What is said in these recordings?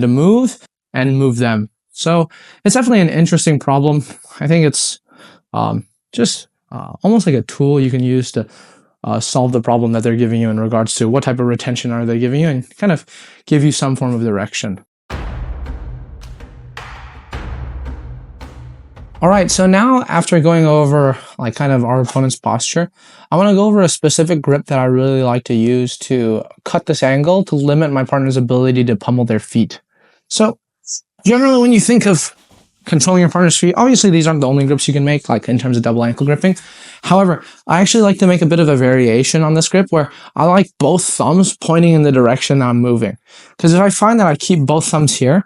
to move and move them. So it's definitely an interesting problem. I think it's just almost like a tool you can use to solve the problem that they're giving you in regards to what type of retention are they giving you, and kind of give you some form of direction. All right, so now after going over like kind of our opponent's posture, I want to go over a specific grip that I really like to use to cut this angle to limit my partner's ability to pummel their feet. So generally when you think of controlling your partner's feet, obviously these aren't the only grips you can make, like in terms of double ankle gripping. However, I actually like to make a bit of a variation on this grip where I like both thumbs pointing in the direction I'm moving. Because if I find that I keep both thumbs here,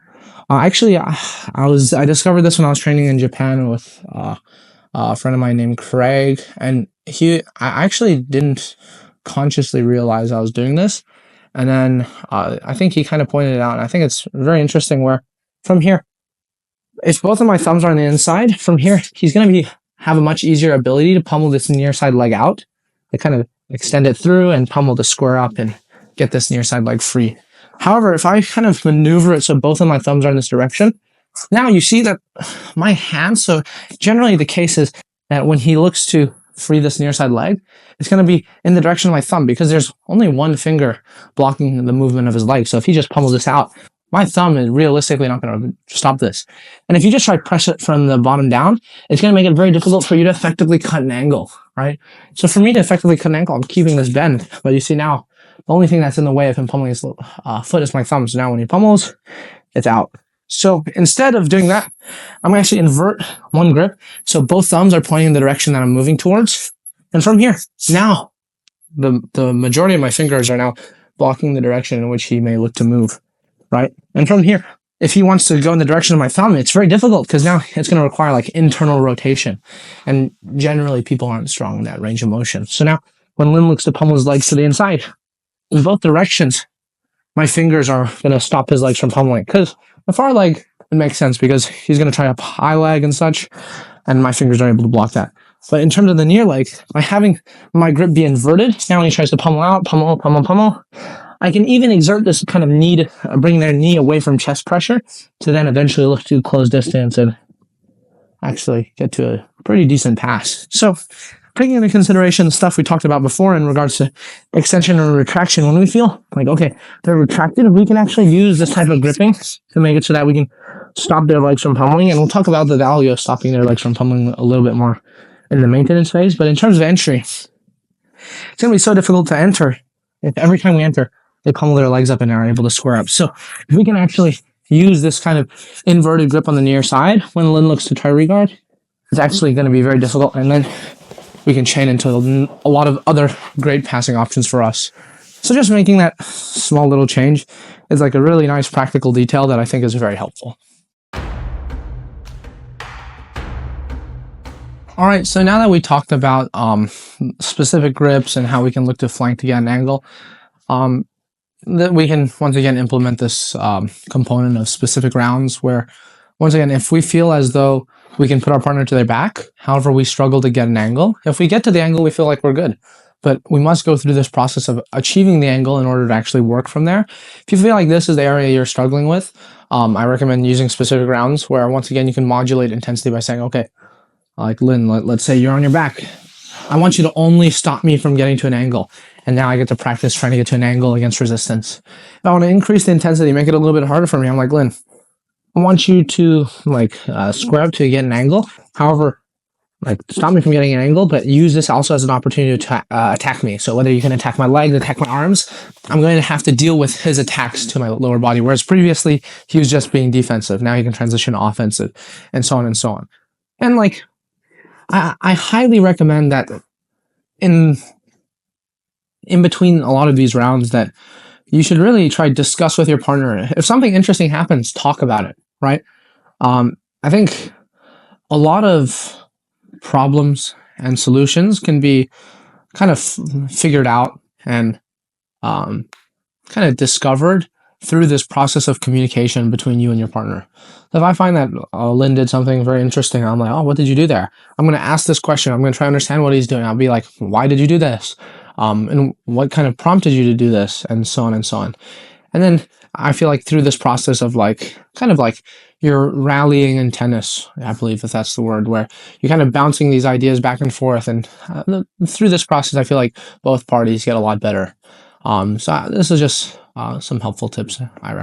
I discovered this when I was training in Japan with a friend of mine named Craig, and I actually didn't consciously realize I was doing this, and then I think he kind of pointed it out, and I think it's very interesting where from here, if both of my thumbs are on the inside, from here he's going to have a much easier ability to pummel this near side leg out. I kind of extend it through and pummel the square up and get this near side leg free. However, if I kind of maneuver it so both of my thumbs are in this direction, now you see that my hand, so generally the case is that when he looks to free this near side leg, it's going to be in the direction of my thumb because there's only one finger blocking the movement of his leg. So if he just pummels this out, my thumb is realistically not going to stop this. And if you just try to press it from the bottom down, it's going to make it very difficult for you to effectively cut an angle, right? So for me to effectively cut an angle, I'm keeping this bend. But you see now, the only thing that's in the way of him pummeling his foot is my thumb. So now when he pummels, it's out. So instead of doing that, I'm going to actually invert one grip. So both thumbs are pointing in the direction that I'm moving towards. And from here, now the majority of my fingers are now blocking the direction in which he may look to move, right? And from here, if he wants to go in the direction of my thumb, it's very difficult because now it's going to require like internal rotation. And generally people aren't strong in that range of motion. So now when Lin looks to pummel his legs to the inside, in both directions, my fingers are going to stop his legs from pummeling. Because the far leg, it makes sense because he's going to try up high leg and such, and my fingers are able to block that. But in terms of the near leg, by having my grip be inverted, now when he tries to pummel out, pummel, I can even exert this kind of knee to bring their knee away from chest pressure to then eventually look to close distance and actually get to a pretty decent pass. So taking into consideration the stuff we talked about before in regards to extension and retraction, when we feel like, okay, they're retracted, we can actually use this type of gripping to make it so that we can stop their legs from pummeling. And we'll talk about the value of stopping their legs from pummeling a little bit more in the maintenance phase. But in terms of entry, it's going to be so difficult to enter if every time we enter, they pummel their legs up and are able to square up. So if we can actually use this kind of inverted grip on the near side when Lin looks to try regard, it's actually going to be very difficult. And then we can chain into a lot of other great passing options for us. So just making that small little change is like a really nice practical detail that I think is very helpful. All right, so now that we talked about specific grips and how we can look to flank to get an angle, that we can once again implement this component of specific rounds where, once again, if we feel as though we can put our partner to their back, however we struggle to get an angle, if we get to the angle, we feel like we're good. But we must go through this process of achieving the angle in order to actually work from there. If you feel like this is the area you're struggling with, I recommend using specific rounds where, once again, you can modulate intensity by saying, okay, like Lin, let's say you're on your back. I want you to only stop me from getting to an angle. And now I get to practice trying to get to an angle against resistance. If I want to increase the intensity, make it a little bit harder for me, I'm like, Lin, I want you to square up to get an angle. However, stop me from getting an angle, but use this also as an opportunity to attack me. So whether you can attack my legs, attack my arms, I'm going to have to deal with his attacks to my lower body. Whereas previously he was just being defensive. Now he can transition to offensive, and so on and so on. And I highly recommend that in between a lot of these rounds that you should really try to discuss with your partner. If something interesting happens, talk about it, right? I think a lot of problems and solutions can be kind of figured out and kind of discovered through this process of communication between you and your partner. So if I find that Lin did something very interesting, I'm like, oh, what did you do there? I'm going to ask this question. I'm going to try to understand what he's doing. I'll be like, why did you do this? And what kind of prompted you to do this? And so on and so on. And then I feel like through this process of like kind of like you're rallying in tennis, I believe if that's the word, where you're kind of bouncing these ideas back and forth, and through this process, I feel like both parties get a lot better. So this is just some helpful tips I read.